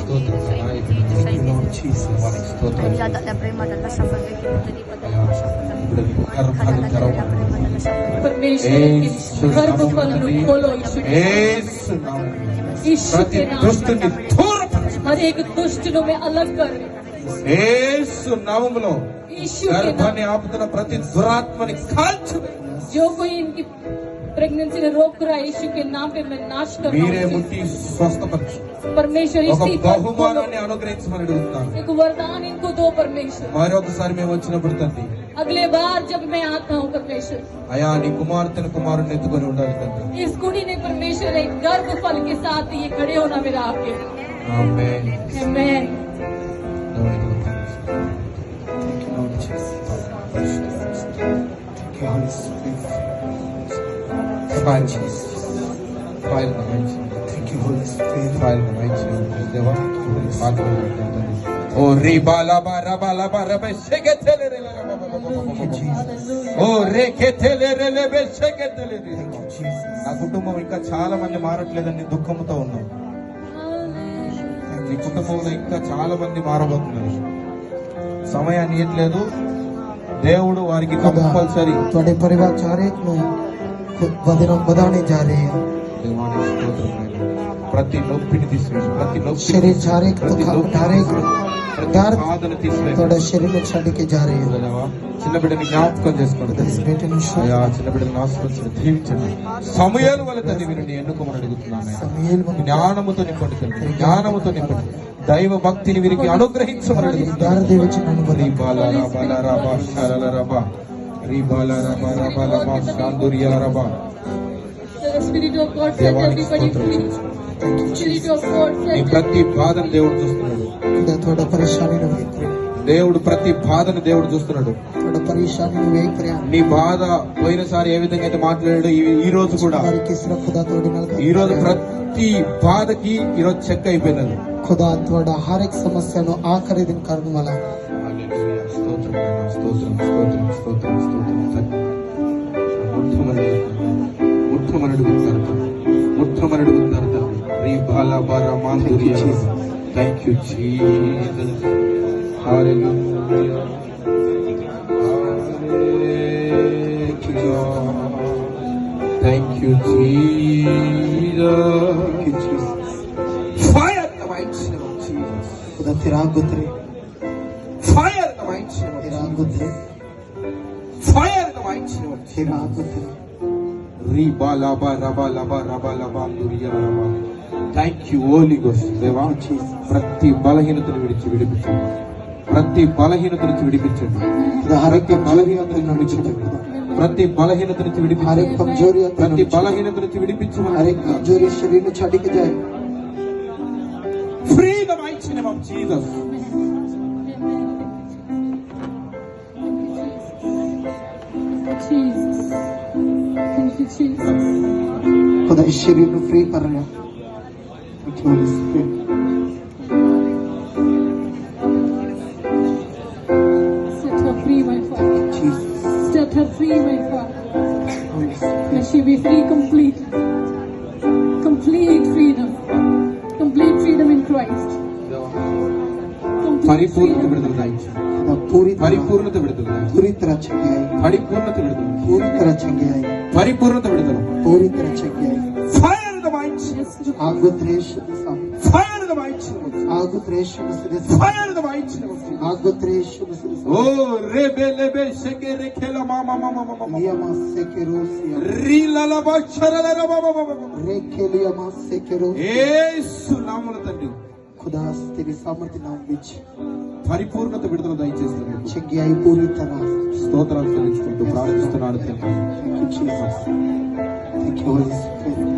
స్తోత్రం ప్రతి దుష్టుని हर एक दुष्ट में अलग कर యేసు నామములో గర్భాన్ని ఆపుతున్న ప్రతి దురాత్మని కాల్చు. जो कोई इनकी प्रेगनेंसी ने रोक रहा है यीशु के नाम पे मैं नाश कर रहा हूं. మీరే ముట్టి స్వస్థపరచు. परमेश्वर इसी బహుమానాన్ని అనుగ్రహించమని అడుగుతాను. एक वरदान इनको दो परमेश्वर. మరొకసారి మేము వచ్చినప్పుడు తండ్రి अगले बार जब मैं आता हूँ परमेश्वर అయా నీ కుమార్తెను కుమారుని ఎత్తుకొని ఉండాలి తండ్రి. इस कुड़ी ने परमेश्वर एक गर्भ फल के साथ ये खड़े होना मेरा आगे. आमेन आमेन. ఓ రీ బాలా బారా బాలా బారా బెషెగెతెలే రే ఓ రే కెతెలే రే లే బెషెగెతెలే రే. నా కుటుంబం ఇంకా చాలా మంది మారట్లేదని దుఃఖంతో ఉన్నాం. నీ కుటుంబంలో ఇంకా చాలా మంది మారబోతున్నారు. సమయాన్ని ఇవ్వట్లేదు దేవుడు వారికి కంపల్సరీ. ਤੁਹਾਡੇ ਪਰਿਵਾਰ ਚਾਰੇ ਨੂੰ ਵਧਾਣੇ ਜਾ ਰਹੇ ਹਨ. దేవానికి స్తోత్రం. ప్రతి నొప్పిని తీసివేసి ప్రతి నొప్పి शरीर चारे బాధను తీసివేసి ਤੁਹਾਡਾ శరీరం ਨੂੰ ਛੱਡ ਕੇ ਜਾ ਰਹੇ ਹਨ. చిన్న బిడ్డని జ్ఞాపకం చేసుకోండి. इस बेटे ਨੂੰ అయ్యా చిన్న బిడ్డను ఆశీర్వదించి దీవించండి. సమూయేలు వలె తండ్రి వీరిని ఎన్నుకోమని అడుగుతున్నాను. సమూయేలు జ్ఞానముతో నింపండి తండ్రి, జ్ఞానముతో నింపండి. దైవ భక్తిని వీరికి అనుగ్రహించమని అడుగుతున్నాను. ਦਾਰ ਦੇ ਵਿੱਚ ਮੈਨੂੰ రీ బాలా రా బాలా రా బా షాలా రా బా రీ బాలా రా బా రా బా రా బా శాందురియా రా బా. The Spirit of God set everybody free. Spirit of God నీ set ప్రతి బాధను దేవుడు చూస్తున్నాడు. ਤੁਹਾਡਾ ਪਰੇਸ਼ਾਨੀ ਨੂੰ ਵੇਖ ਰਿਹਾ. దేవుడు ప్రతి బాధను దేవుడు చూస్తున్నాడు. ਤੁਹਾਡਾ ਪਰੇਸ਼ਾਨੀ ਨੂੰ ਵੇਖ ਰਿਹਾ. నీ బాధ పోయినసారి ఏ విధంగా అయితే మాట్లాడాడు ఈ రోజు కూడా हमारी किस तरह खुदा ਤੁਹਾਡੇ ਨਾਲ ఈ రోజు ప్రతి బాధకి ఈ రోజు చెక్ అయిపోయినది. खुदा ਤੁਹਾਡਾ हर एक समस्या ਨੂੰ आखिरी दिन ਕਰਨ वाला. హల్లెలూయా. స్తోత్రం స్తోత్రం స్తోత్రం స్తోత్రం స్తోత్రం. ముట్టమని అడుగుతున్నారు తండ్రి. రీ బాలా బారా మాందురియా. Thank you Jesus. Hallelujah. Thank you, Jesus. Fire in the mighty name of Jesus. खुदा फिर आग उतरे. Fire in the mighty name of फिर Jesus. आग उतरे. Fire in the mighty name of फिर Jesus. आग उतरे. Riba laba raba laba raba laba anduriya raba. Thank you, Holy Ghost. దేవా ప్రతి బలహీనతను విడిపించండి. ప్రతి బలహీనత నుంచి విడిపించండి. हर एक बलहीनता నుంచి విడిపించండి. ప్రతి బలహీనత నుంచి हर एक విడిపించండి. कमजोरी ప్రతి బలహీనత నుంచి విడిపించమని. हर एक कमजोरी शरीर में छाड़ के जाए. Free the mighty name of Jesus. Jesus. Thank you, Jesus. खुदा इस शरीर को फ्री कर रहा है. Holy Spirit. Set her free, my Father. Jesus. Set her free, my Father. Holy Spirit. May she be free complete. Complete freedom. Complete freedom in Christ. Complete పరిపూర్ణత freedom. విడుదల దయచేయండి. खुदा पूरी तरह పరిపూర్ణత విడుదల దయచేయండి. पूरी तरह छके आई. పరిపూర్ణత విడుదల पूरी तरह छके आई. పరిపూర్ణత విడుదల. पूरी तरह छके आई. Fire in the mighty name. Yes, Lord. आग उतरे यीशु के सामने. Fire in the mighty name. आग उतरे यीशु मसीह के सामने. Fire in the mighty name. आग उतरे यीशु मसीह के सामने. Oh, rebe lebe sheke rekela mama mama mama. लिया मासे के रोसिया. री lala ba sharala ra ba ba ba ba. रेखे लिया मासे के रोसिया. యేసు నామములో తండ్రి खुदा तेरे सामर्थ्य नाम विच పరిపూర్ణత విడుదల దయచేస్తున్నారు. छके आई पूरी तरह. స్తోత్రాలు చెల్లించుకుంటూ ప్రార్థిస్తున్నాను తండ్రి. Thank you, Jesus. Thank you, Holy Spirit.